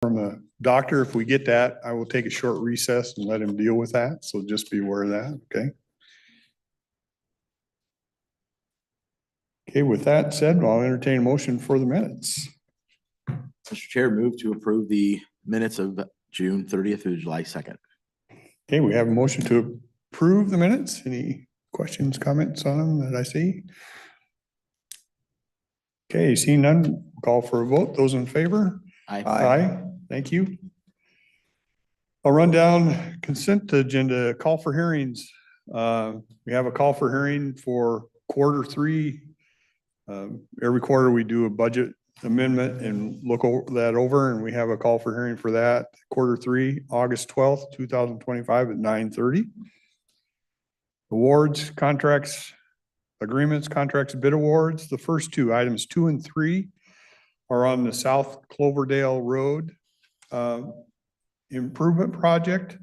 from the doctor. If we get that, I will take a short recess and let him deal with that. So just be aware of that, okay? Okay, with that said, I'll entertain a motion for the minutes. Mr. Chair, move to approve the minutes of June 30th through July 2nd. Okay, we have a motion to approve the minutes. Any questions, comments on them that I see? Okay, seeing none, call for a vote. Those in favor? Aye. Aye. Thank you. I'll run down consent agenda, call for hearings. We have a call for hearing for quarter 3. Every quarter we do a budget amendment and look that over, and we have a call for hearing for that. Quarter 3, August 12th, 2025 at 9:30. Awards, contracts, agreements, contracts, bid awards. The first two, items 2 and 3, are on the South Cloverdale Road improvement project.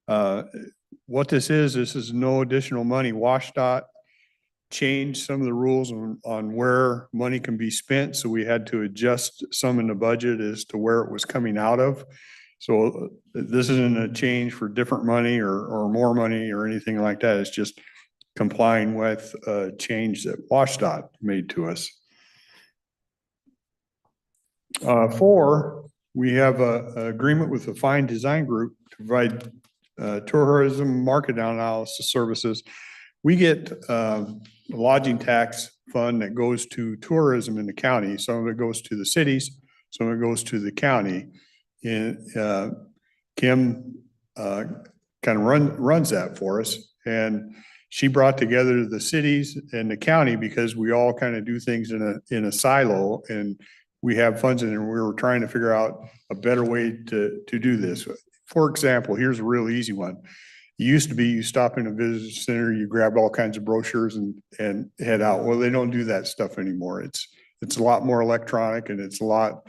What this is no additional money. WashDOT changed some of the rules on where money can be spent, so we had to adjust some in the budget as to where it was coming out of. So this isn't a change for different money or more money or anything like that. It's just complying with a change that WashDOT made to us. 4, we have an agreement with the Fine Design Group to provide tourism market analysis services. We get a lodging tax fund that goes to tourism in the county. Some of it goes to the cities, some of it goes to the county. And Kim kind of runs that for us. And she brought together the cities and the county because we all kind of do things in a silo, and we have funds in it, and we were trying to figure out a better way to do this. For example, here's a real easy one. It used to be you stop in a visitor center, you grab all kinds of brochures and head out. Well, they don't do that stuff anymore. It's a lot more electronic, and it's a lot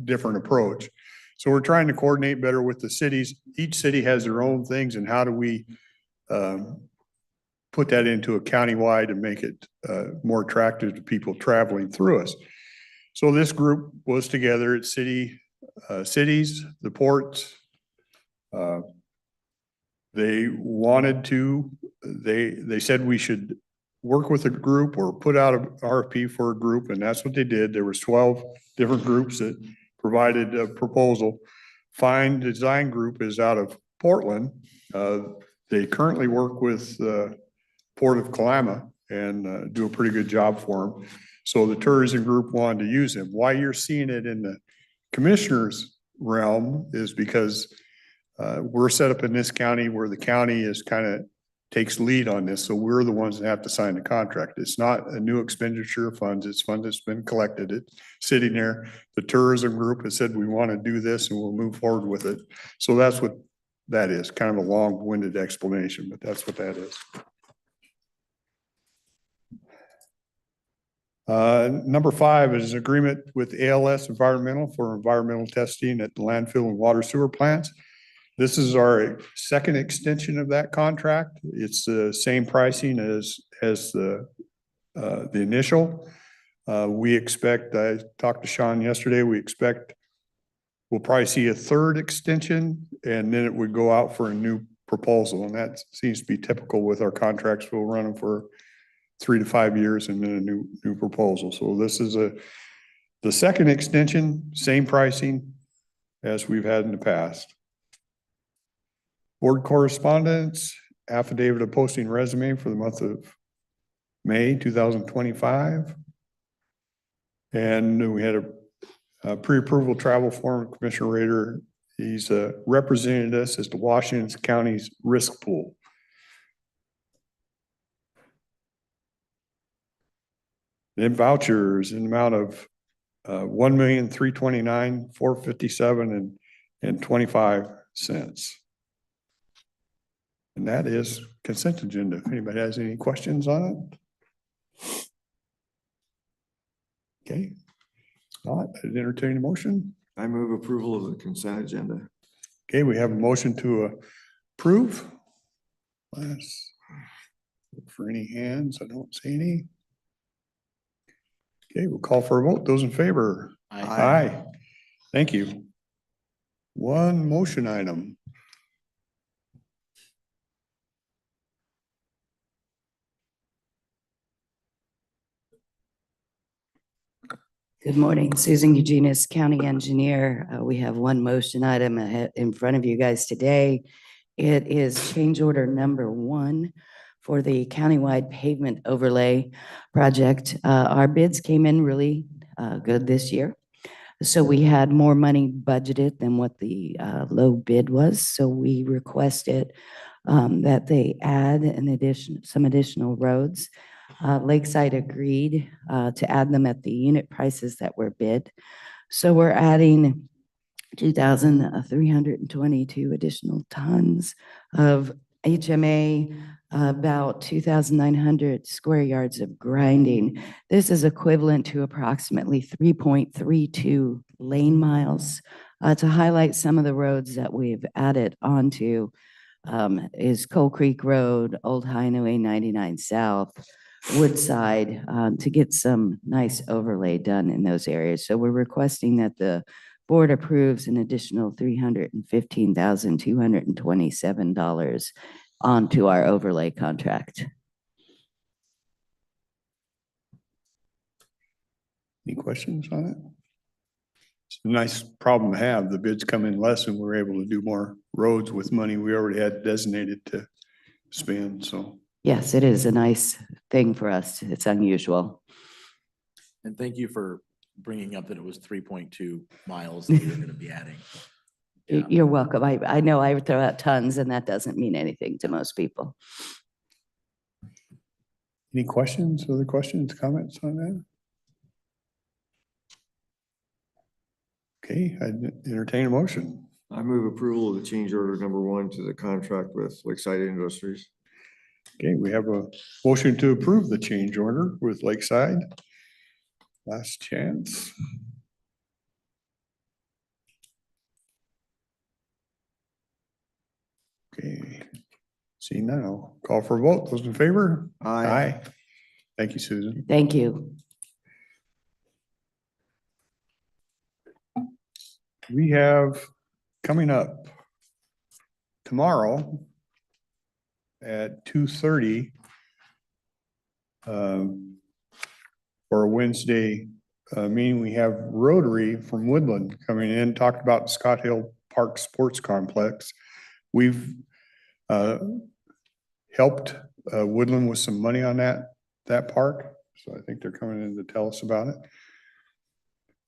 different approach. So we're trying to coordinate better with the cities. Each city has their own things, and how do we put that into a countywide and make it more attractive to people traveling through us? So this group was together at cities, the ports. They said we should work with a group or put out an RFP for a group, and that's what they did. There was 12 different groups that provided a proposal. Fine Design Group is out of Portland. They currently work with the Port of Kalama and do a pretty good job for them. So the tourism group wanted to use them. Why you're seeing it in the commissioner's realm is because we're set up in this county where the county is kind of takes lead on this. So we're the ones that have to sign the contract. It's not a new expenditure of funds. It's fund that's been collected. It's sitting there. The tourism group has said, we want to do this and we'll move forward with it. So that's what that is. Kind of a long-winded explanation, but that's what that is. Number 5 is agreement with ALS Environmental for environmental testing at the landfill and water sewer plants. This is our second extension of that contract. It's the same pricing as the initial. We expect, I talked to Sean yesterday, we'll probably see a third extension, and then it would go out for a new proposal. And that seems to be typical with our contracts. We'll run them for 3 to 5 years and then a new proposal. So this is the second extension, same pricing as we've had in the past. Board correspondence, affidavit of posting resume for the month of May 2025. And we had a pre-approval travel form. Commissioner Rader, he's represented us as the Washington County's risk pool. Then vouchers in the amount of $1,329,457.25. And that is consent agenda. If anybody has any questions on it. Okay. Not, I'd entertain a motion. I move approval of the consent agenda. Okay, we have a motion to approve. Let's look for any hands. I don't see any. Okay, we'll call for a vote. Those in favor? Aye. Aye. Thank you. One motion item. Good morning, Susan Eugenius, County Engineer. We have one motion item in front of you guys today. It is change order number 1 for the countywide pavement overlay project. Our bids came in really good this year. So we had more money budgeted than what the low bid was. So we requested that they add some additional roads. Lakeside agreed to add them at the unit prices that were bid. So we're adding 2,322 additional tons of HMA, about 2,900 square yards of grinding. This is equivalent to approximately 3.32 lane miles. To highlight some of the roads that we've added onto is Coal Creek Road, Old Highway 99 South, Woodside, to get some nice overlay done in those areas. So we're requesting that the board approves an additional $315,227 onto our overlay contract. Any questions on it? It's a nice problem to have. The bids come in less and we're able to do more roads with money we already had designated to spend, so. Yes, it is a nice thing for us. It's unusual. And thank you for bringing up that it was 3.2 miles that we were going to be adding. Yeah. You're welcome. I know I would throw out tons and that doesn't mean anything to most people. Any questions, other questions, comments on that? Okay, I'd entertain a motion. I move approval of the change order number 1 to the contract with Lakeside Industries. Okay, we have a motion to approve the change order with Lakeside. Last chance. Okay, see now, call for a vote. Those in favor? Aye. Thank you, Susan. Thank you. We have coming up tomorrow at 2:30 for a Wednesday meeting. We have Rotary from Woodland coming in, talked about Scott Hill Park Sports Complex. We've helped Woodland with some money on that park. So I think they're coming in to tell us about it.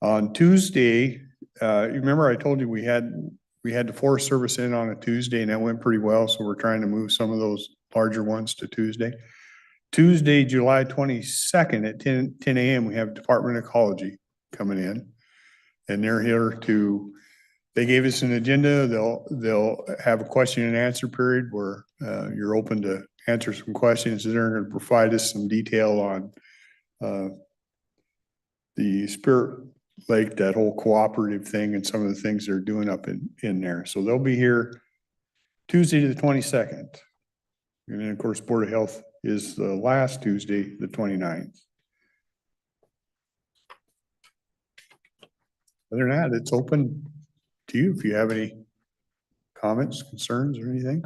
On Tuesday, you remember I told you we had the Forest Service in on a Tuesday and that went pretty well. So we're trying to move some of those larger ones to Tuesday. Tuesday, July 22nd at 10 a.m. we have Department of Ecology coming in and they're here to, they gave us an agenda. They'll have a question and answer period where you're open to answer some questions. They're going to provide us some detail on the Spirit Lake, that whole cooperative thing and some of the things they're doing up in there. So they'll be here Tuesday to the 22nd. And then of course, Board of Health is the last Tuesday, the 29th. Other than that, it's open to you if you have any comments, concerns, or anything.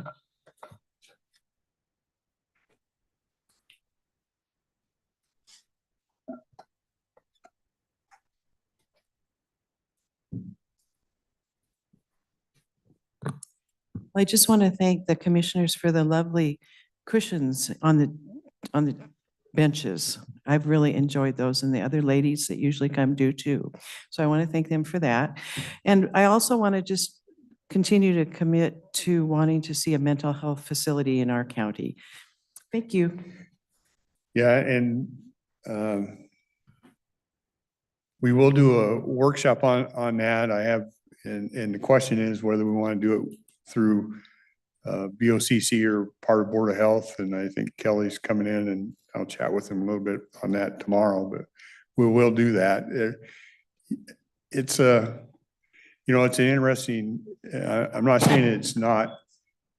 I just want to thank the commissioners for the lovely cushions on the benches. I've really enjoyed those, and the other ladies that usually come do too. So I want to thank them for that. And I also want to just continue to commit to wanting to see a mental health facility in our county. Thank you. Yeah, and we will do a workshop on that. I have, and the question is whether we want to do it through BOCC or part of Board of Health. And I think Kelly's coming in and I'll chat with him a little bit on that tomorrow, but we will do that. It's a, it's an interesting, I'm not saying it's not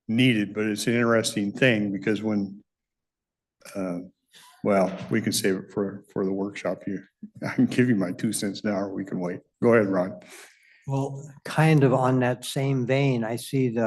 needed, but it's an interesting thing because when, well, we can save it for the workshop here. I can give you my 2 cents now or we can wait. Go ahead, Ron. Well, kind of on that same vein, I see in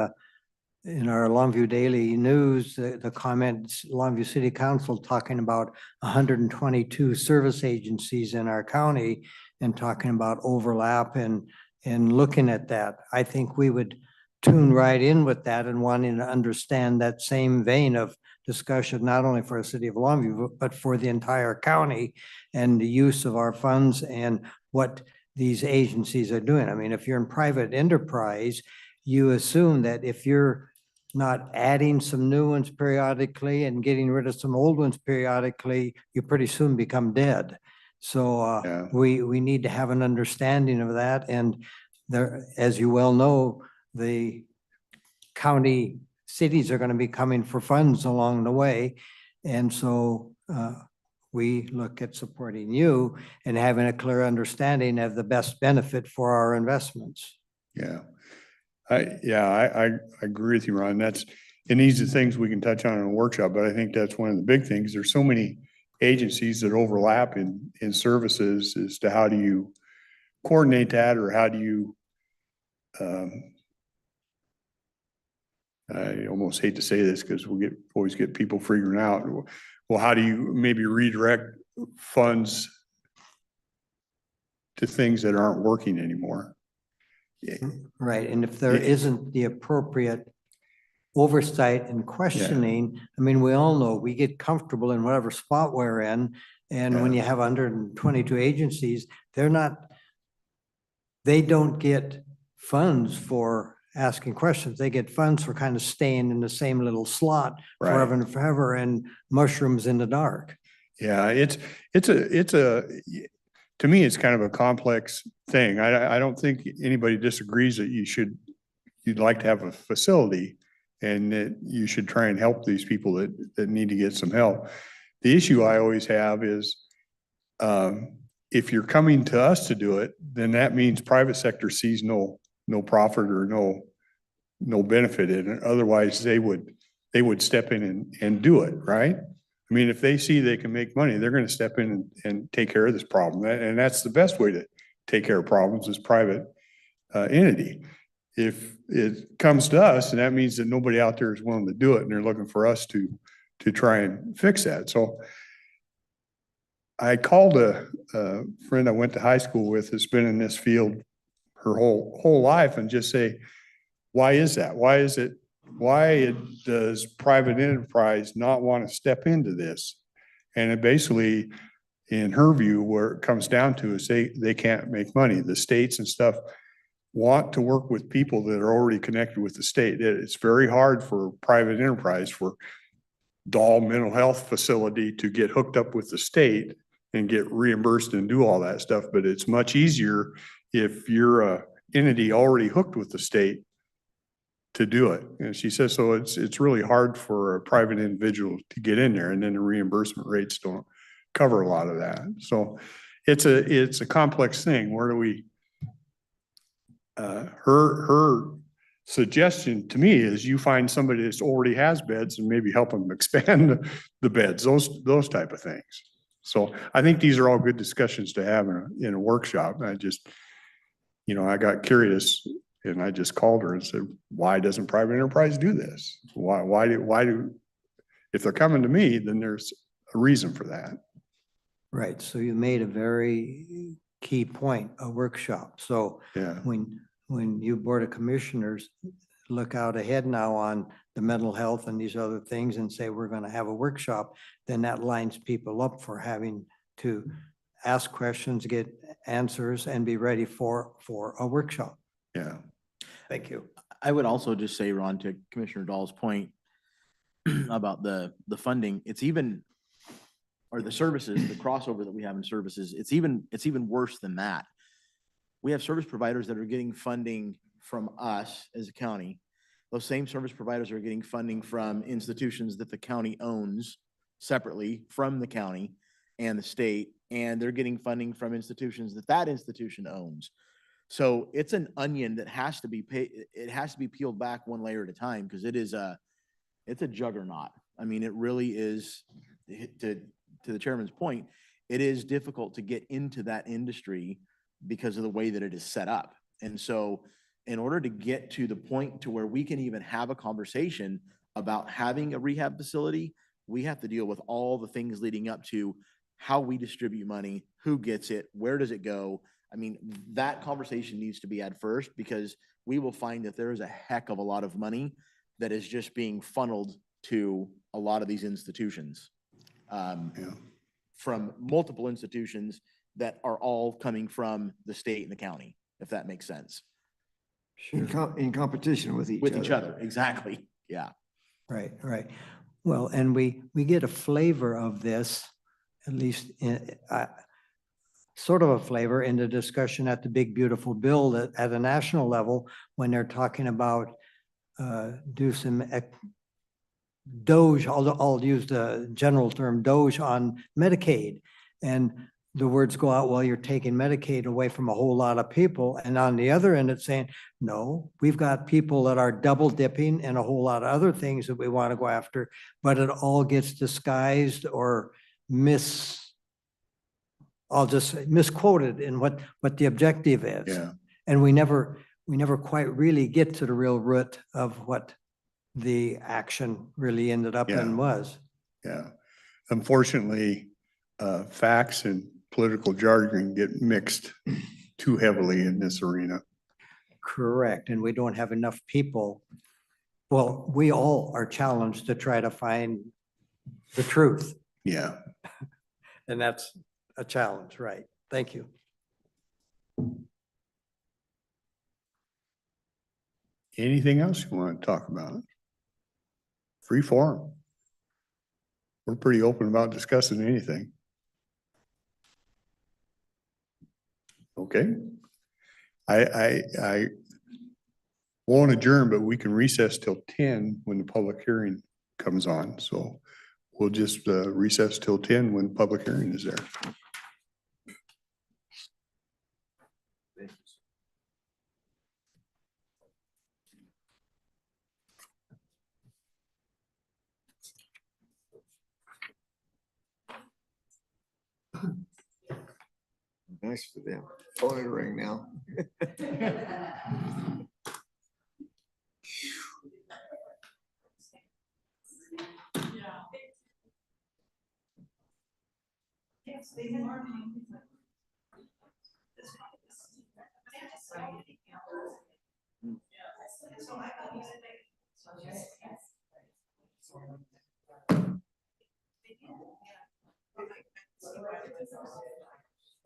our Longview Daily News, the comments, Longview City Council talking about 122 service agencies in our county and talking about overlap and looking at that. I think we would tune right in with that and wanting to understand that same vein of discussion, not only for the city of Longview, but for the entire county and the use of our funds and what these agencies are doing. I mean, if you're in private enterprise, you assume that if you're not adding some new ones periodically and getting rid of some old ones periodically, you pretty soon become dead. So Yeah. we need to have an understanding of that. And there, as you well know, the county cities are going to be coming for funds along the way. And so we look at supporting you and having a clear understanding of the best benefit for our investments. Yeah. I agree with you, Ron. And these are things we can touch on in a workshop, but I think that's one of the big things. There's so many agencies that overlap in services as to how do you coordinate that, or how do you, I almost hate to say this because we'll always get people figuring out, well, how do you maybe redirect funds to things that aren't working anymore? Right, and if there isn't the appropriate oversight and questioning, I mean, we all know we get comfortable in whatever spot we're in. And when you have 122 agencies, they don't get funds for asking questions. They get funds for kind of staying in the same little slot forever and forever and mushrooms in the dark. Yeah, to me, it's kind of a complex thing. I don't think anybody disagrees that you'd like to have a facility and that you should try and help these people that need to get some help. The issue I always have is, if you're coming to us to do it, then that means private sector sees no profit or no benefit in it. Otherwise, they would step in and do it, right? I mean, if they see they can make money, they're going to step in and take care of this problem. And that's the best way to take care of problems, is private entity. If it comes to us, and that means that nobody out there is willing to do it, and they're looking for us to try and fix that. So I called a friend I went to high school with that's been in this field her whole life, and just say, why is that? Why does private enterprise not want to step into this? And it basically, in her view, where it comes down to is they can't make money. The states and stuff want to work with people that are already connected with the state. It's very hard for private enterprise, for Dahl mental health facility, to get hooked up with the state and get reimbursed and do all that stuff. But it's much easier if you're a entity already hooked with the state to do it. And she says, so it's really hard for a private individual to get in there, and then the reimbursement rates don't cover a lot of that. So it's a complex thing. Where do we, her suggestion to me is you find somebody that already has beds and maybe help them expand the beds, those type of things. So I think these are all good discussions to have in a workshop. And I just, I got curious, and I just called her and said, why doesn't private enterprise do this? Why do, if they're coming to me, then there's a reason for that. Right, so you made a very key point, a workshop. So Yeah. when you Board of Commissioners look out ahead now on the mental health and these other things and say, we're going to have a workshop, then that lines people up for having to ask questions, get answers, and be ready for a workshop. Yeah. Thank you. I would also just say, Ron, to Commissioner Dahl's point about the funding, it's even, or the services, the crossover that we have in services, it's even worse than that. We have service providers that are getting funding from us as a county. Those same service providers are getting funding from institutions that the county owns separately from the county and the state, and they're getting funding from institutions that institution owns. So it's an onion that has to be peeled back one layer at a time, because it's a juggernaut. I mean, it really is, to the chairman's point, it is difficult to get into that industry because of the way that it is set up. And so in order to get to the point to where we can even have a conversation about having a rehab facility, we have to deal with all the things leading up to how we distribute money, who gets it, where does it go? I mean, that conversation needs to be had first, because we will find that there is a heck of a lot of money that is just being funneled to a lot of these institutions. Yeah. From multiple institutions that are all coming from the state and the county, if that makes sense. In competition with each other. Exactly. Yeah. Right, right. Well, and we get a flavor of this, at least sort of a flavor in the discussion at the Big Beautiful Bill at a national level, when they're talking about do some Doge, I'll use the general term Doge on Medicaid. And the words go out, well, you're taking Medicaid away from a whole lot of people. And on the other end, it's saying, no, we've got people that are double dipping and a whole lot of other things that we want to go after, but it all gets disguised or I'll just say misquoted in what the objective is. Yeah. And we never quite really get to the real root of what the action really ended up Yeah. in was. Yeah. Unfortunately, facts and political jargon get mixed too heavily in this arena. Correct. And we don't have enough people. Well, we all are challenged to try to find the truth. Yeah. And that's a challenge, right? Thank you. Anything else you want to talk about? Free forum. We're pretty open about discussing anything. Okay. I won't adjourn, but we can recess till 10 when the public hearing comes on. So we'll just recess till 10 when public hearing is there. Nice for them. Phone it ring now.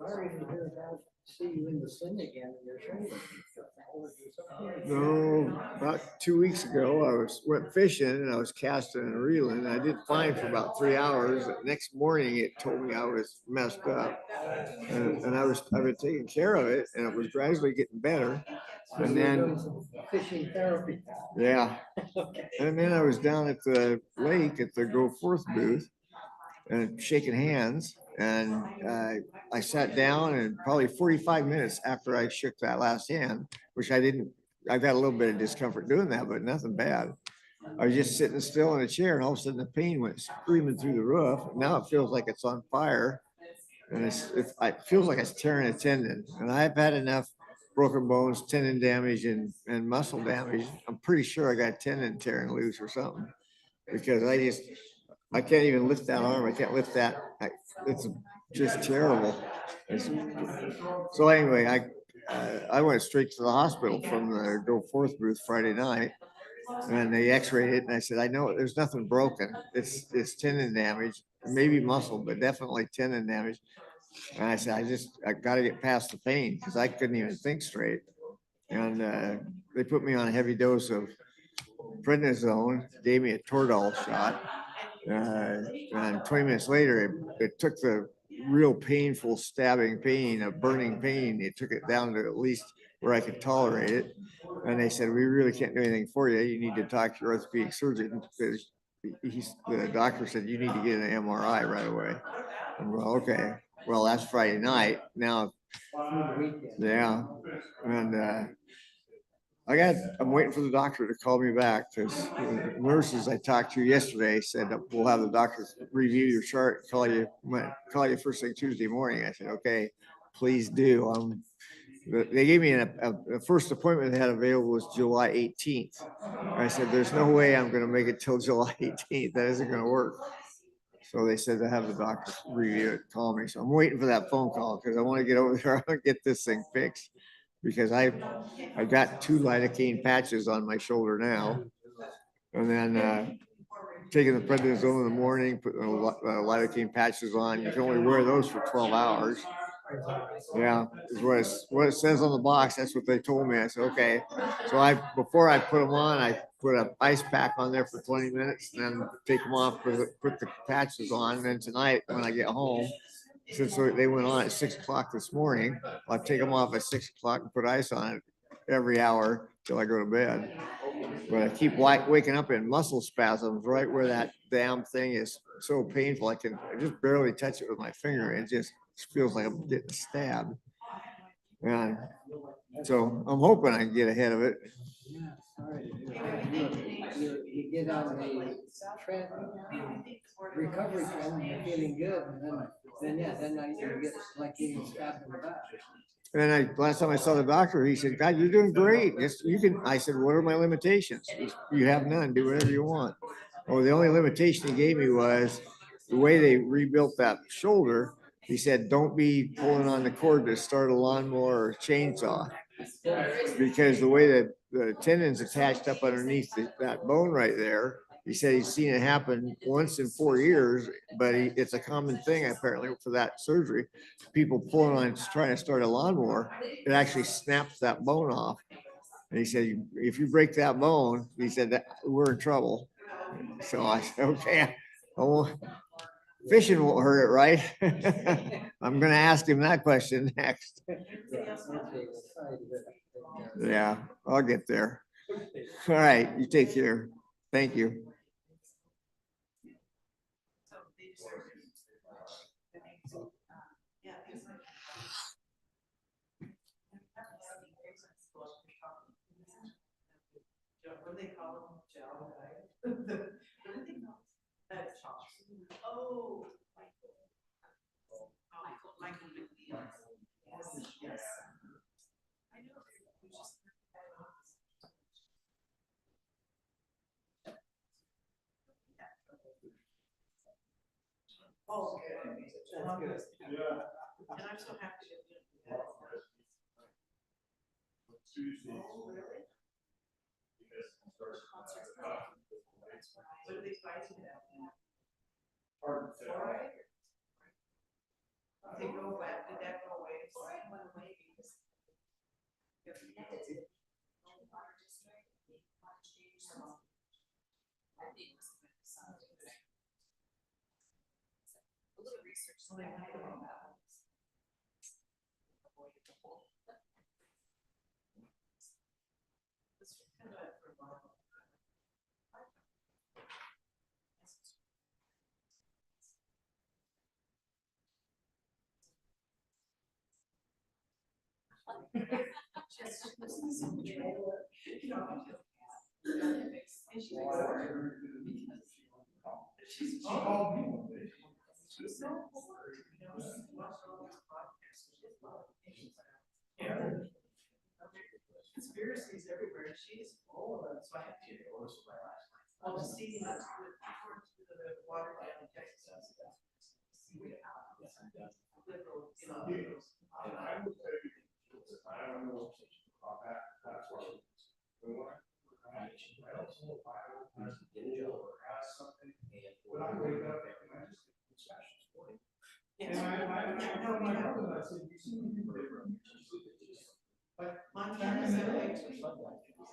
Sorry to hear about, see you in the sin again in your shoulder. No, about 2 weeks ago, went fishing and I was casting and reeling. I did fine for about 3 hours. The next morning, it told me I was messed up. And I've been taking care of it, and it was gradually getting better. And then, Fishing therapy. yeah. And then I was down at the lake at the Go Forth booth and shaking hands. And I sat down, and probably 45 minutes after I shook that last hand, which I got a little bit of discomfort doing that, but nothing bad. I was just sitting still in a chair, and all of a sudden the pain went screaming through the roof. Now it feels like it's on fire. And it feels like it's tearing a tendon. And I've had enough broken bones, tendon damage, and muscle damage. I'm pretty sure I got tendon tearing loose or something, because I can't even lift that arm. I can't lift that. It's just terrible. So anyway, I went straight to the hospital from the Go Forth booth Friday night, and they x-rayed it, and I said, I know there's nothing broken. It's tendon damage, maybe muscle, but definitely tendon damage. And I said, I got to get past the pain, because I couldn't even think straight. And they put me on a heavy dose of prednisone, gave me a Toradol shot. And 20 minutes later, it took the real painful stabbing pain, a burning pain. It took it down to at least where I could tolerate it. And they said, we really can't do anything for you. You need to talk to your orthopedic surgeon, because the doctor said you need to get an MRI right away. And well, okay. Well, that's Friday night. Now, yeah. And I'm waiting for the doctor to call me back, because the nurses I talked to yesterday said we'll have the doctor review your chart, call you first thing Tuesday morning. I said, okay, please do. They gave me a first appointment they had available was July 18th. I said, there's no way I'm gonna make it till July 18th. That isn't gonna work. So they said to have the doctor review it, call me. So I'm waiting for that phone call because I want to get over there and get this thing fixed. Because I got 2 lidocaine patches on my shoulder now. And then taking the prednisone in the morning, putting lidocaine patches on. You can only wear those for 12 hours. Yeah, is what it says on the box. That's what they told me. I said, okay. So before I put them on, I put an ice pack on there for 20 minutes and then take them off, put the patches on. And then tonight when I get home, since they went on at 6 o'clock this morning, I'll take them off at 6 o'clock and put ice on it every hour till I go to bed. But I keep waking up in muscle spasms right where that damn thing is so painful. I just barely touch it with my finger. It just feels like I'm getting stabbed. And so I'm hoping I can get ahead of it. You get on the recovery trend and you're feeling good, and then you get like getting stabbed in the back. And last time I saw the doctor, he said, God, you're doing great. Yes, you can. I said, what are my limitations? You have none. Do whatever you want. Well, the only limitation he gave me was the way they rebuilt that shoulder. He said, don't be pulling on the cord to start a lawnmower or chainsaw. Because the way that the tendon's attached up underneath that bone right there, he said he's seen it happen once in 4 years, but it's a common thing apparently for that surgery. People pulling on trying to start a lawnmower, it actually snaps that bone off. And he said, if you break that bone, he said that we're in trouble. So I said, okay, fishing won't hurt it, right? I'm gonna ask him that question next. Yeah, I'll get there. All right, you take care. Thank you. What do they call them? Gel, right? That chops. Oh. Michael McNeil. Yes. I know. Oh, okay. That's good. Yeah. And I'm so happy to do that. Oh, really? What are they fighting at? They go back, did that go away? Conspiracies everywhere. She's old, so I have to go. I'll just see the water down in Texas. Liberal, you know. I would say, I don't know about that, that's what. But I wake up and I just. Yes. And I know my brother, I said, you see me different. Like Montana's that way too.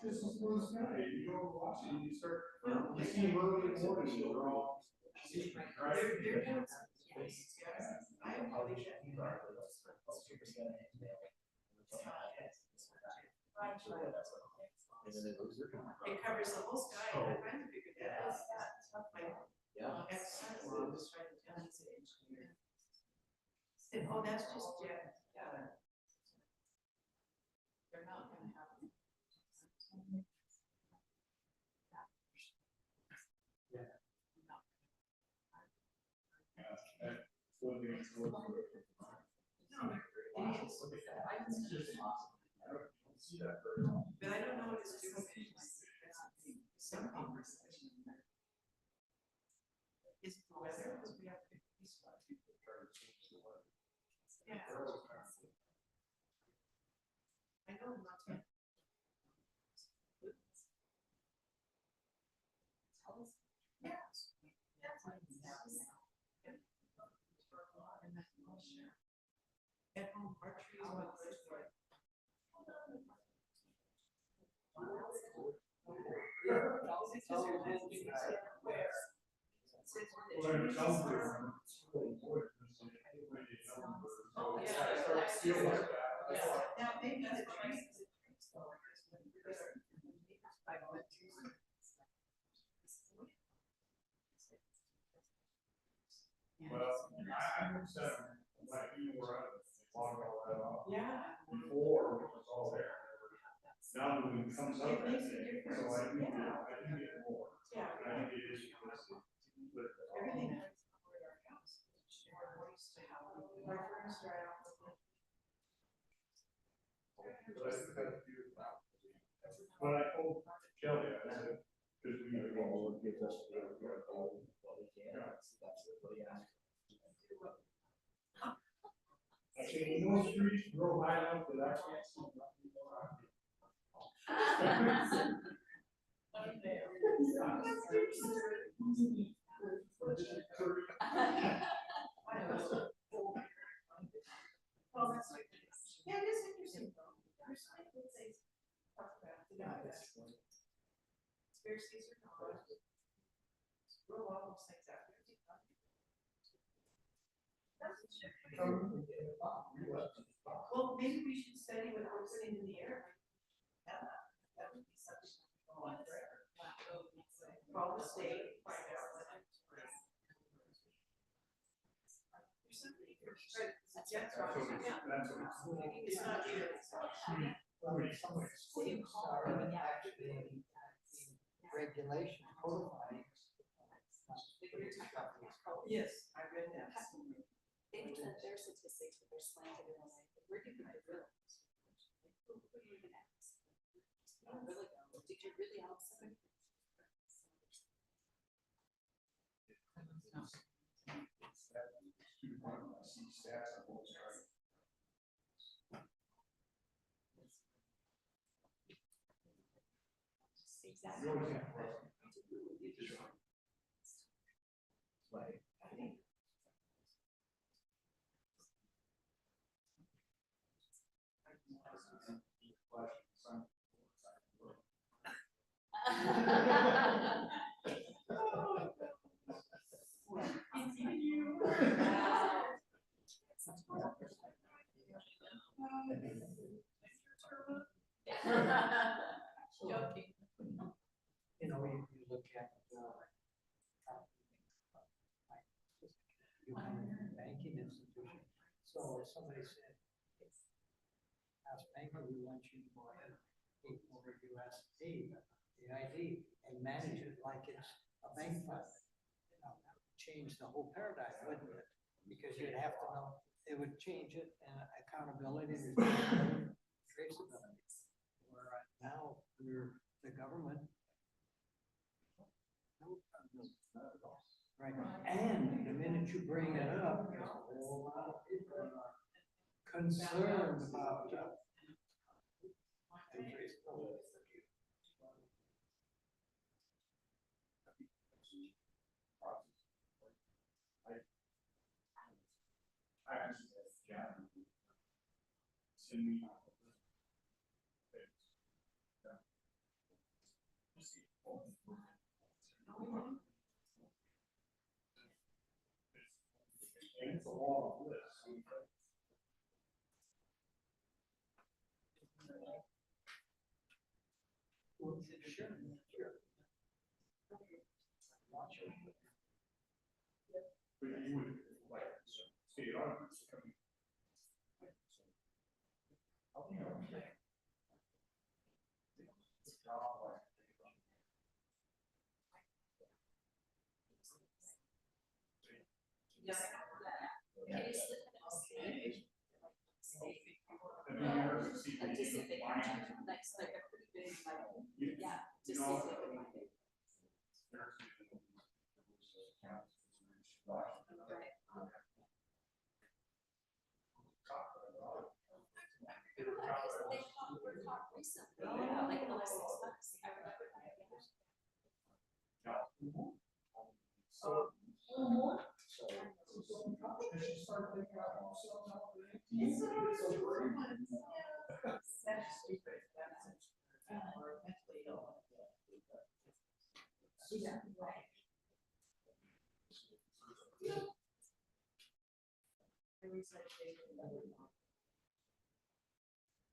This is blue sky. You go watch it, you start, you see them early in the morning, they're all secret, right? It covers the whole sky, and I finally figured that out. My ex-son-in-law was trying to tell me, he's an engineer. Said, oh, that's just jet. They're not gonna happen. see that very often. But I don't know what it's doing. Some papers. Is the weather, because we have 50 spots. Yeah. I know not to. Yes. At home, our trees are good. Now, maybe the trees. Well, I said, like you were, logged all that off. Yeah. Before, it was all there. Now when it comes up, that day, so I do get more. Yeah. I think it is because but Everything. Our house. Our furnace dried out. But I told Kelly, I said, because we were all get us. I said, you know, streets grow high enough that I can't see nothing around Yeah, it is interesting. Conspiracies are not. We're a lot of those things after. Well, maybe we should study what we're putting in the air. That would be something. Call the state, find out. It's not Regulation codifying. Yes, I read that. They present their statistics, but they're slanted in a way. Where do you put the real? Who do you even ask? You don't really know. Did you really help somebody? Exactly. Joking. You know, you look at, banking institution. So if somebody said, as banker, we want you to go ahead, take over USD, the ID, and manage it like it's a bank fund. You know, that would change the whole paradigm, wouldn't it? Because you'd have to know, it would change it and accountability, traceability. Where now we're the government. Right, and the minute you bring it up, there's a whole lot of people are concerned about It's a long list. But you would like state auditors coming. Can you slip it on stage? And then there's the CPA, It's like a pretty big, like, yeah, just see if they can find it. Right. They were caught recently, like in the last 6 months. I remember that. Yeah.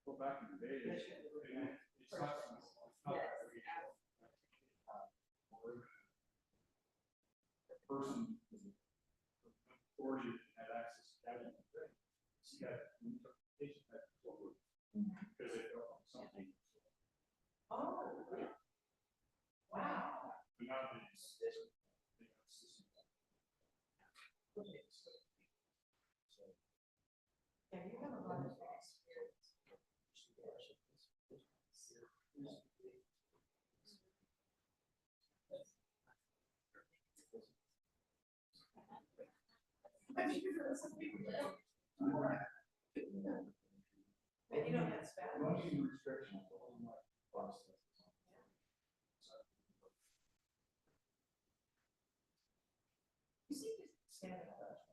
Well, back in the day, it's not that we have a person, authority had access to that. See that interpretation that because they felt something. Oh, wow. But now they just, they have a system. Yeah, you have a lot of experience. And you know, that's bad. Restrictions. You see, just stand up.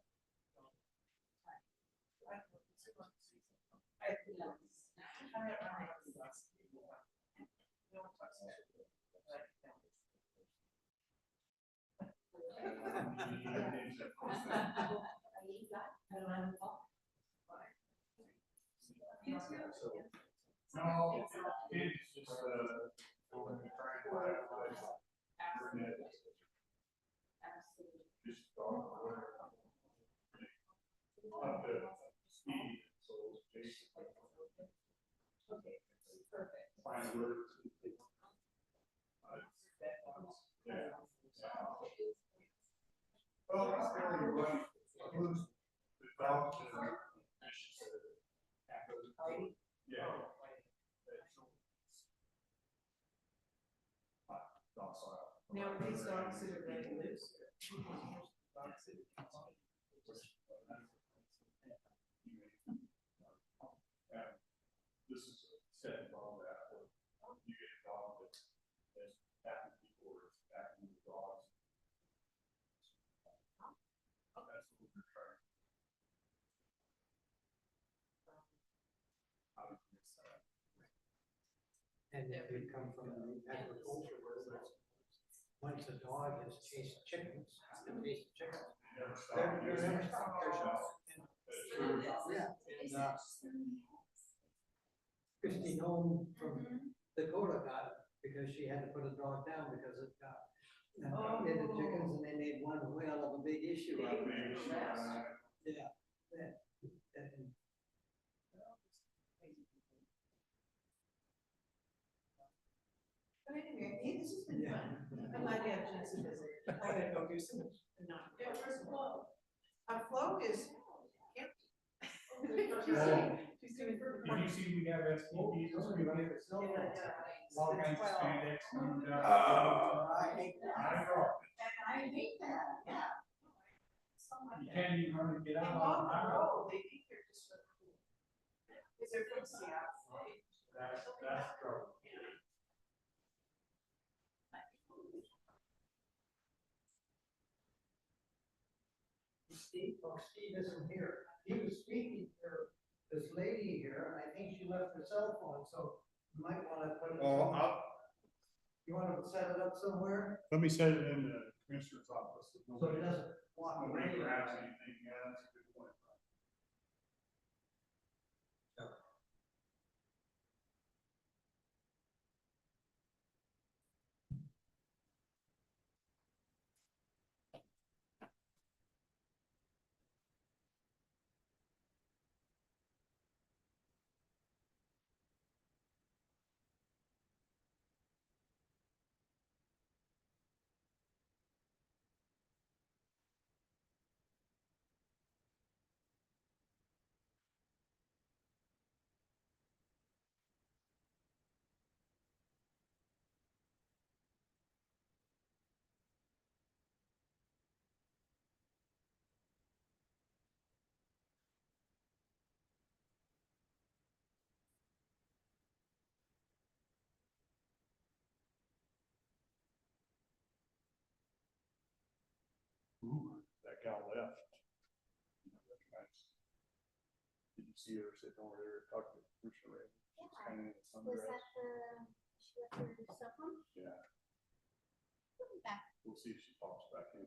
No, it's just, going to try and find internet. Just up to speed, so it's basically. Okay, perfect. Find words. Yeah. Well, it's really what, who's developed the yeah. Now, are these dogs that are letting loose? This is a set dog that you get a dog that's attacking people or attacking the dogs. That's what we're trying. And if we come from the agriculture where once a dog has chased chickens, it's gonna chase chickens. They're never stopped. Yeah, and, Christine Home from Dakota got it because she had to put a dog down because it got into chickens and they made one whale of a big issue out of it. Yeah, yeah. And But anyway, hey, this has been fun. I'm glad you had a chance to visit. I gotta go do some, not, yeah, where's Flo? Flo is. She's doing her. Did you see we have STDs? All kinds of spandex. I hate that. I know. And I hate that, yeah. You can't even hardly get They out. walk the I know. road, they think they're just so cool. Is there from Seattle? That's trouble. Steve isn't here. He was speaking to this lady here, and I think she left her cell phone, so you might wanna put it. Oh, You wanna set it up somewhere, let me set it in the commissioner's office. so it doesn't block away. Nobody grabs anything. Yeah, that's a good point. see her sitting over there talking to Commissioner Ray. She's Yeah. kind of in a Was sundress. that she left her cell phone? Yeah, Put it back. we'll see if she pops back in.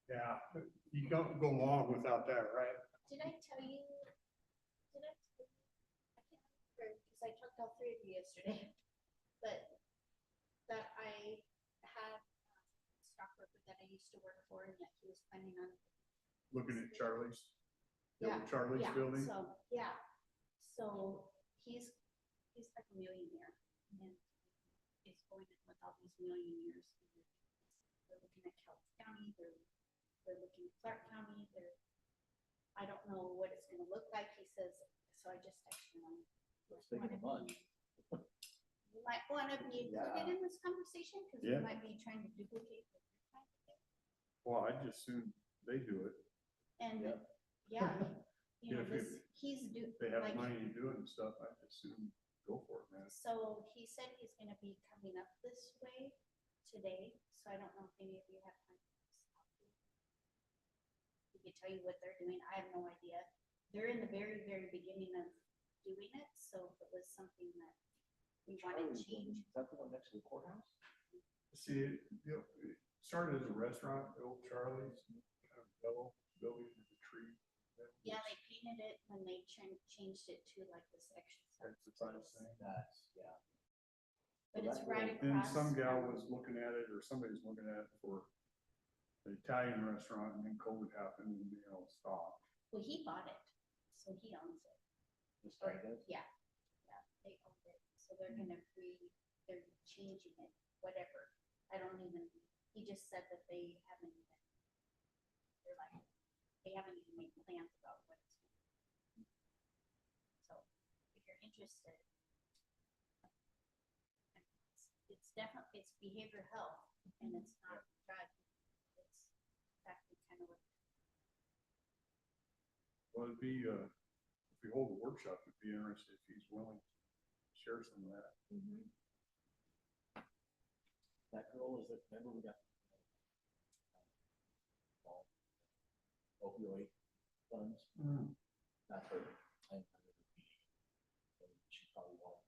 Yeah, you don't go long without that, right? Did I tell you? Did I? Tell you? I can't remember, because I talked to all three of you yesterday, but that I had a stockbroker that I used to work for and that he was planning on. Looking at Charlie's, the Yeah, old Charlie's yeah, building. so, yeah, so he's like a millionaire and is going in with all these millionaires. They're looking at Cowlitz County, they're looking at Clark County, I don't know what it's gonna look like, he says, so I just texted him. You might wanna be included in this conversation, cause we Yeah. might be trying to duplicate what you're trying to do. Well, I just assume they do it. And, Yep. yeah, you know, If this, he's They have like, money to do it and stuff, I assume go for it, man. so he said he's gonna be coming up this way today, so I don't know if any of you have time. He could tell you what they're doing, I have no idea. They're in the very, very beginning of doing it, so if it was something that we wanted to change. Is that the one next to the courthouse? See, it started as a restaurant, the old Charlie's, kind of yellow building with a tree. Yeah, they painted it when they changed it to like this extra. Exercise thing. That's, yeah. But it's right Then across. some gal was looking at it, or somebody's looking at it for an Italian restaurant, and then COVID happened, and they all stopped. Well, he bought it, so he owns it. Just like this? Yeah, they own it, so they're gonna they're changing it, whatever. I don't even, he just said that they haven't even, they're like, they haven't even made plans about what it's gonna be. So, if you're interested, it's definitely, it's behavioral health, and it's not drug, it's exactly kind of what. Well, it'd be, if we hold a workshop, it'd be interesting if he's willing to share some of that. That girl is that, remember we got opioid funds? That's her. She probably won't.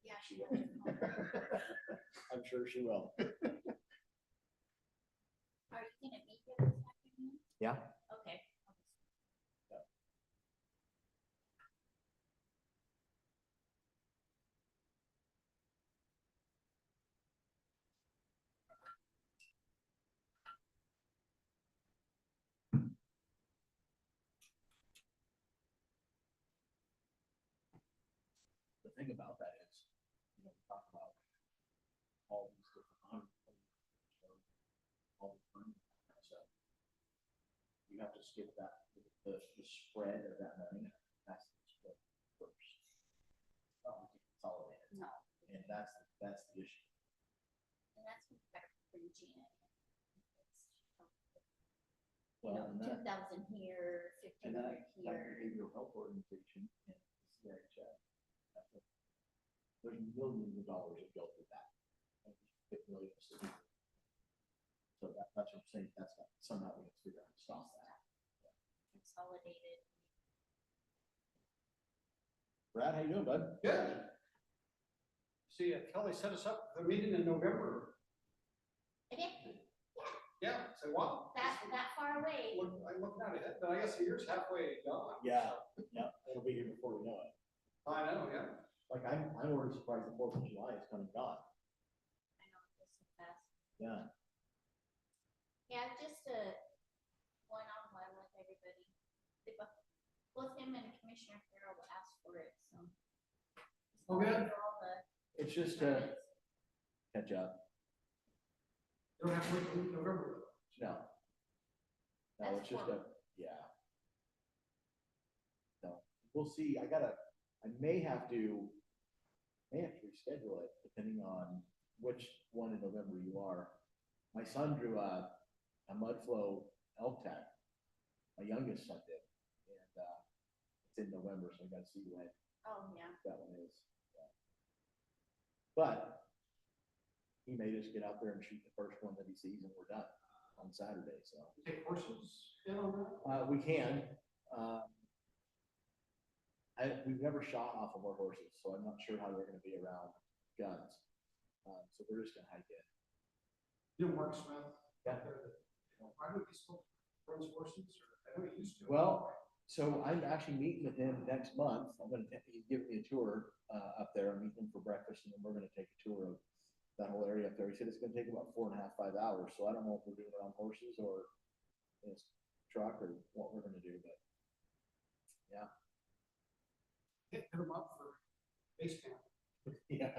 Yeah, She will. I'm sure she will. Are you gonna meet here this afternoon? Yeah. Okay. The thing about that is, you know, we talk about all these different, all the money, so you have to skip that, the spread of that money, that's the spread first. Not like you consolidate it, No, and that's the issue. and that's what's better for Gina. You Well, know, and that, 2,000 here, and 1,500 that here. behavioral health organization and CRHS, there's millions of dollars that go through that. And it really is. So that's what I'm saying, that's not, somehow we have to figure out how to stop that. Consolidated. Brad, how you doing, bud? Good. See, Kelly set us up for the meeting in November. I did, Yeah, say, wow. that far away. I'm looking at it, but I guess the year's halfway gone. Yeah, yeah, it'll be here before we know it. I know, yeah. Like, I'm already surprised the 4th of July is coming gone. I know, it goes so fast. Yeah. Yeah, just one-on-one with everybody. They both him and Commissioner Farrell asked for it, so. Oh, good. For all the It's just credits. catch up. You don't have to wait till November. No. No, That's it's just horrible. yeah. No, we'll see. I may have to reschedule it depending on which one in November you are. My son drew a mud flow elk tag my youngest son did. And, it's in November, so I gotta see when Oh, yeah. that one is. Yeah. But he made us get out there and shoot the first one that he sees and we're done on Saturday, so. Take horses in on that? We can. We've never shot off of our horses, so I'm not sure how they're gonna be around guns. So we're just gonna hike in. You know Mark Smith? Yeah. Why don't he still runs horses, or, I know he used to. Well, so I'm actually meeting with him next month. He's giving me a tour, up there. I'm meeting him for breakfast and then we're gonna take a tour of that whole area up there. He said it's gonna take about 4.5, 5 hours. So I don't know if we're doing it on horses or in his truck or what we're gonna do, but yeah. Hit him up for base camp. Yeah,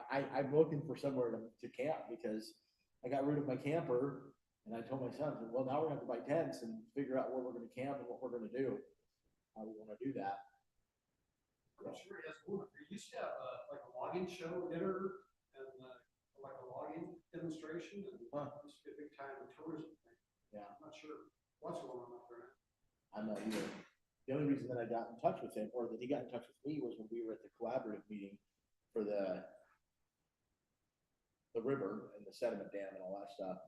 I'm looking for somewhere to camp because I got rid of my camper and I told my son, well, now we're gonna have to buy tents and figure out where we're gonna camp and what we're gonna do. How we wanna do that. I'm sure he has one. He used to have like a logging show dinner and like a logging demonstration, and Huh. used to be a big time tourism thing. Yeah, I'm not sure what's going on up there. I'm not either. The only reason that I got in touch with him or that he got in touch with me was when we were at the collaborative meeting for the river and the sediment dam and all that stuff.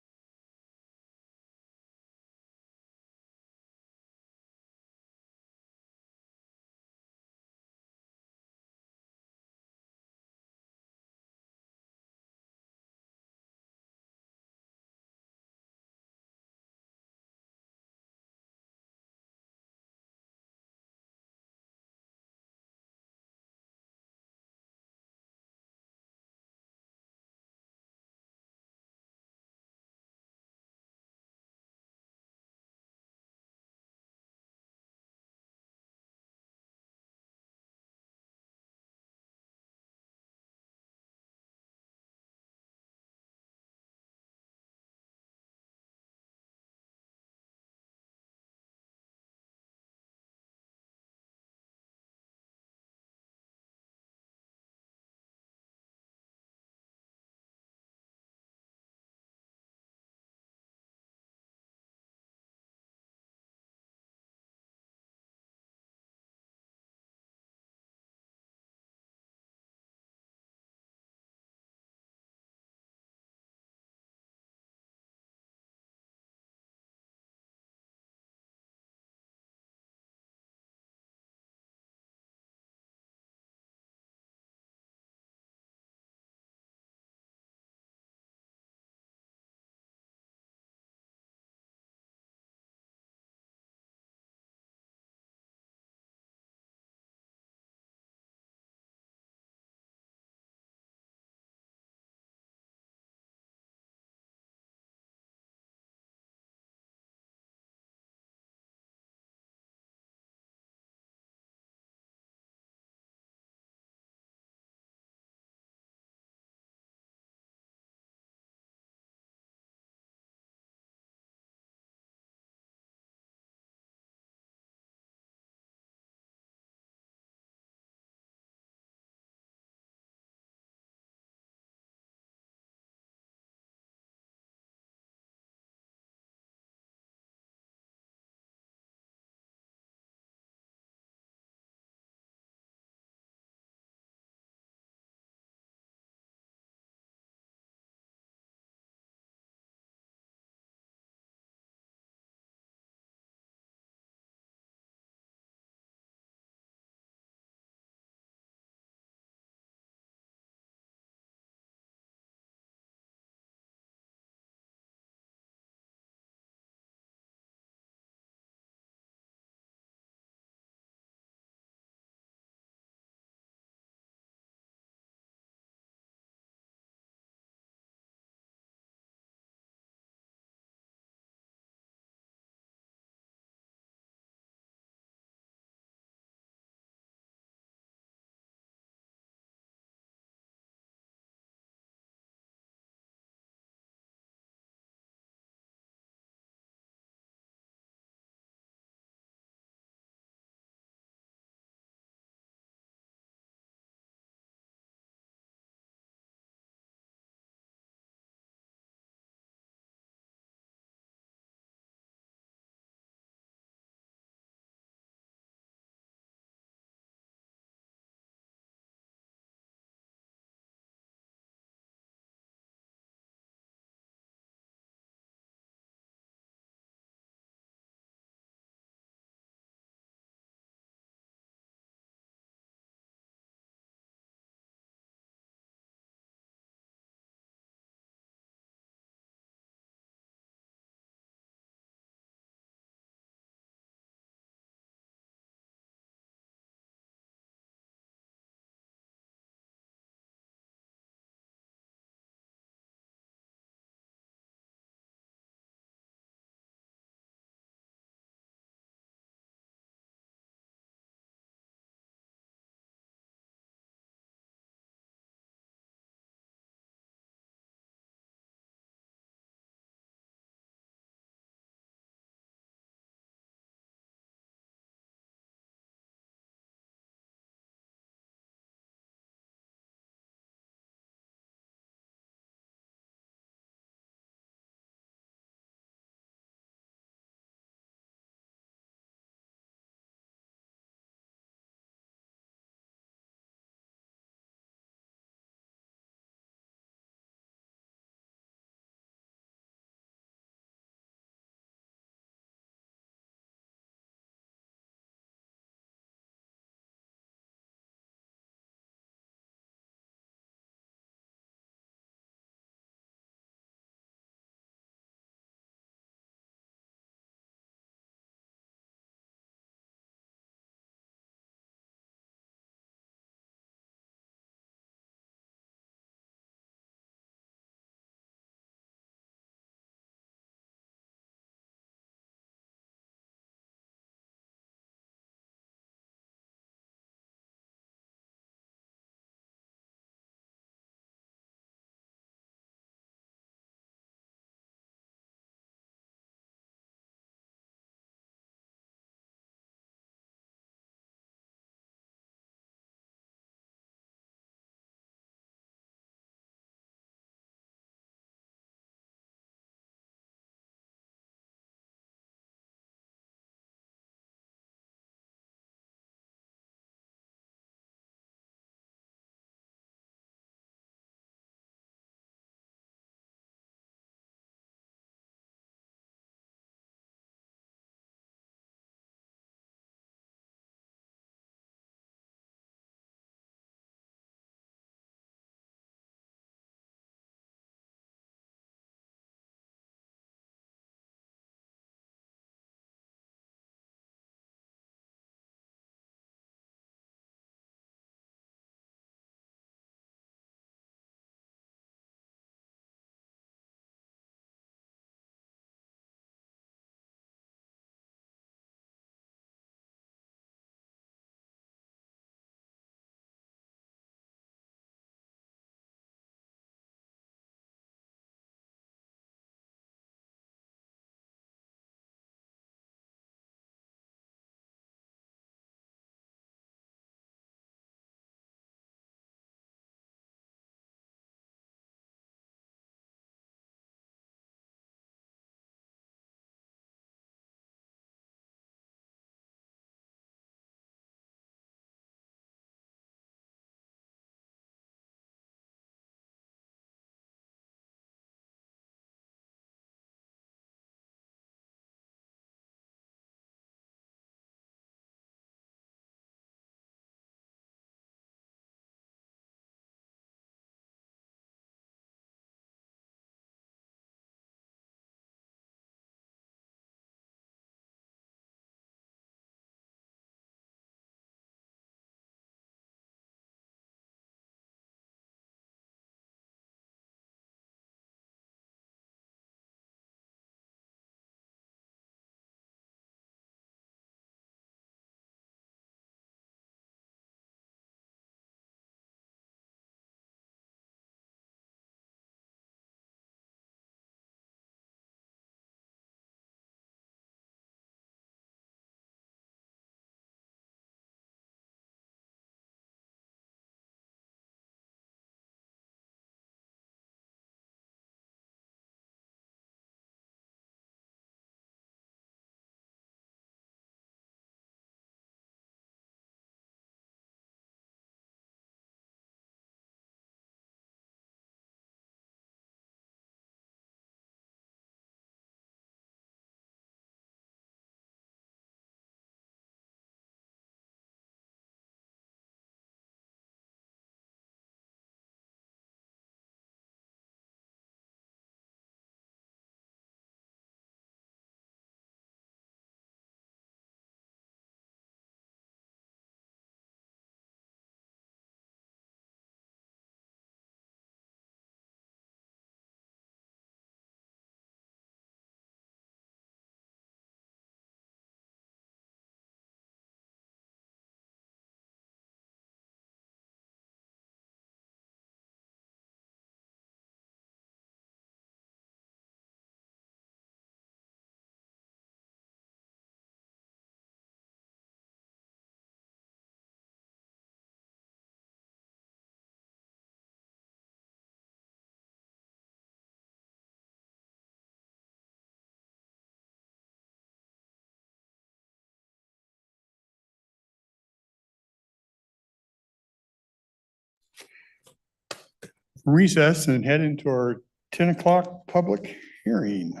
recess and head into our 10 o'clock public hearing.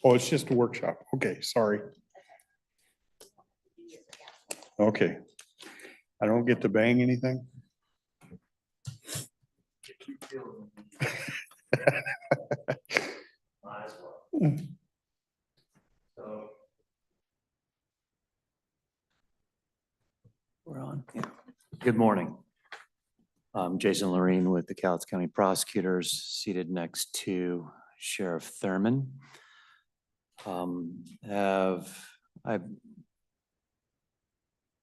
Oh, it's just a workshop. Okay, sorry. Okay. I don't get to bang anything? We're on. Yeah. Good morning. I'm Jason Loreen with the Cowlitz County Prosecutors, seated next to Sheriff Thurman. I've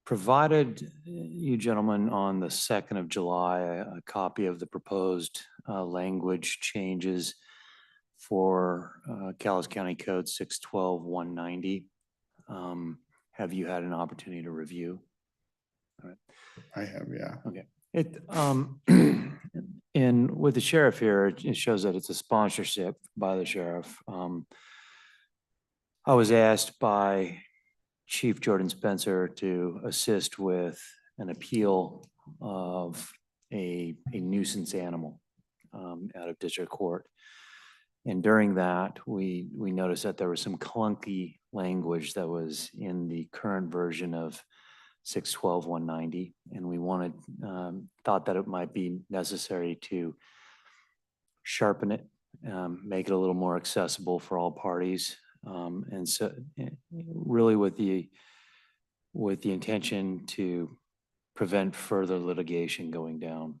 provided you gentlemen on the 2nd of July a copy of the proposed language changes for Cowlitz County Code 612-190. Have you had an opportunity to review? I have, yeah. Okay. And with the sheriff here, it shows that it's a sponsorship by the sheriff. I was asked by Chief Jordan Spencer to assist with an appeal of a nuisance animal out of district court. And during that, we noticed that there was some clunky language that was in the current version of 612-190, and we thought that it might be necessary to sharpen it, make it a little more accessible for all parties, and so really with the intention to prevent further litigation going down.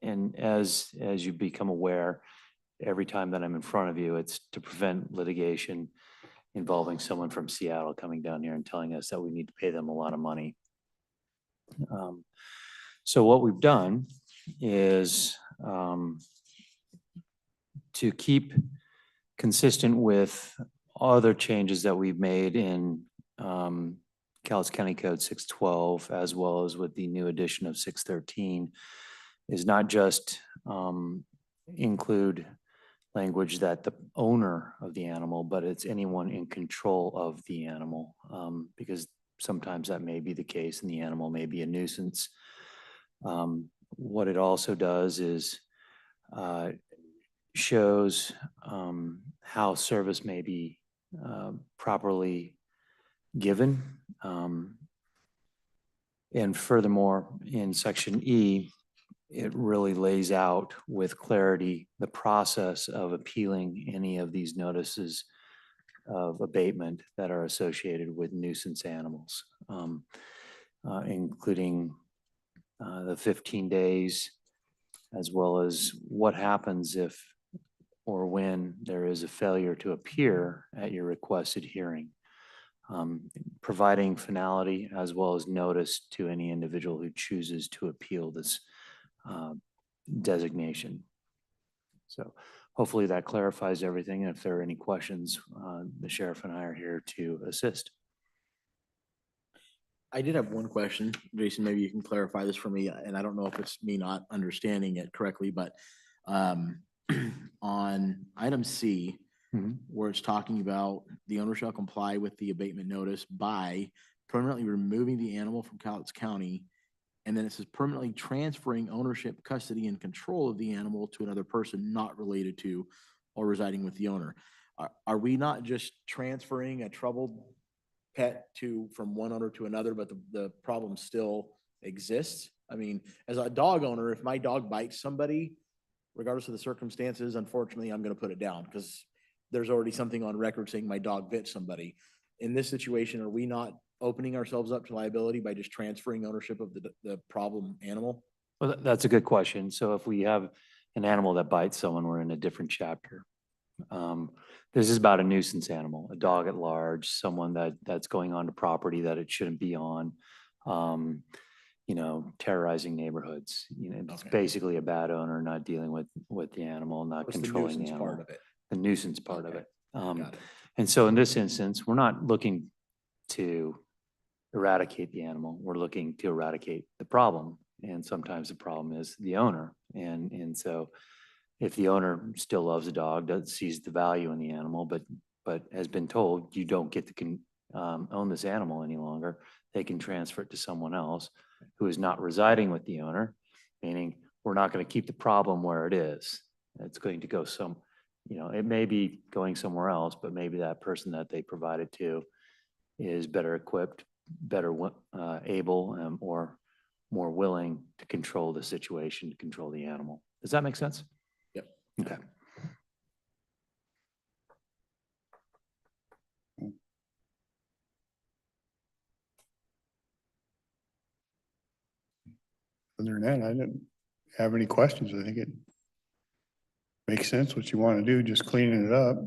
And as you become aware, every time that I'm in front of you, it's to prevent litigation involving someone from Seattle coming down here and telling us that we need to pay them a lot of money. So what we've done is to keep consistent with other changes that we've made in Cowlitz County Code 612, as well as with the new edition of 613, is not just include language that the owner of the animal, but it's anyone in control of the animal, because sometimes that may be the case and the animal may be a nuisance. What it also does is shows how service may be properly given. And furthermore, in section E, it really lays out with clarity the process of appealing any of these notices of abatement that are associated with nuisance animals, including the 15 days, as well as what happens if or when there is a failure to appear at your requested hearing, providing finality as well as notice to any individual who chooses to appeal this designation. So hopefully that clarifies everything. And if there are any questions, the sheriff and I are here to assist. I did have one question, Jason, maybe you can clarify this for me, and I don't know if it's me not understanding it correctly, but on item C, where it's talking about the owner shall comply with the abatement notice by permanently removing the animal from Cowlitz County, and then it says permanently transferring ownership, custody, and control of the animal to another person not related to or residing with the owner. Are we not just transferring a troubled pet from one owner to another, but the problem still exists? I mean, as a dog owner, if my dog bites somebody, regardless of the circumstances, unfortunately, I'm going to put it down because there's already something on record saying my dog bit somebody. In this situation, are we not opening ourselves up to liability by just transferring ownership of the problem animal? Well, that's a good question. So if we have an animal that bites someone, we're in a different chapter. This is about a nuisance animal, a dog at large, someone that's going on to property that it shouldn't be on, terrorizing neighborhoods. It's basically a bad owner not dealing with the animal, not controlling the animal. Part of it. The nuisance part of it. And so in this instance, we're not looking to eradicate the animal. We're looking to eradicate the problem. And sometimes the problem is the owner. And so if the owner still loves the dog, sees the value in the animal, but has been told you don't get to own this animal any longer, they can transfer it to someone else. who is not residing with the owner, meaning we're not going to keep the problem where it is. It's going to go it may be going somewhere else, but maybe that person that they provided to is better equipped, better able, or more willing to control the situation, to control the animal. Does that make sense? Yep. Okay. Other than that, I didn't have any questions. I think it makes sense what you want to do, just cleaning it up.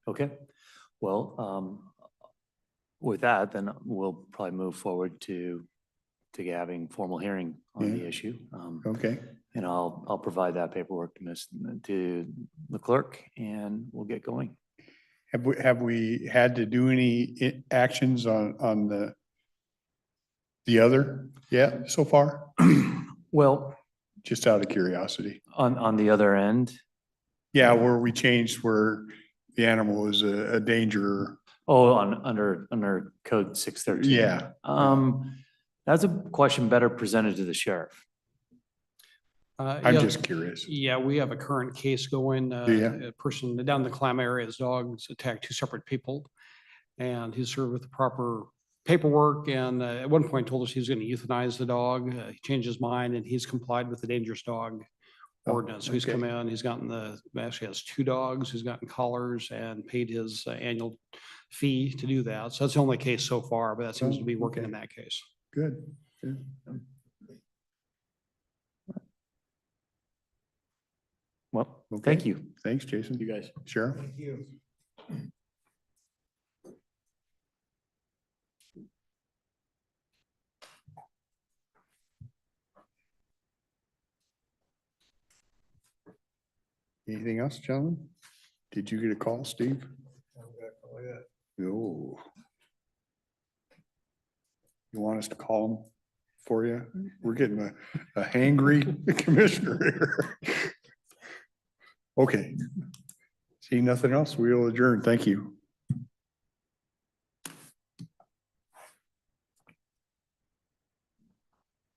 Okay. Well, with that, then we'll probably move forward to having formal hearing on the Yeah. issue. Okay. And I'll provide that paperwork to the clerk, and we'll get going. Have we had to do any actions on the other yet so far? Well, Just out of curiosity. on the other end, Yeah, where we changed where the animal was a danger. under code 613. Yeah. That's a question better presented to the sheriff. I'm Yeah, just curious. Yeah, we have a current case going, ya? a person down in the Clam area, his dog's attacked two separate people. And he's served with the proper paperwork and at one point told us he was going to euthanize the dog. He changed his mind and he's complied with the dangerous dog Oh, ordinance. So he's okay. come in, he's gotten actually has two dogs, he's gotten collars and paid his annual fee to do that. So that's the only case so far, but that seems Oh, to be working okay. in that case. Good. Good. Well, Okay. thank you. Thanks, Jason. You guys. Sheriff? Thank you. Anything else, gentlemen? Did you get a call, Steve? No. You want us to call him for you? We're getting a hangry commissioner here. Okay. See nothing else? We'll adjourn. Thank you.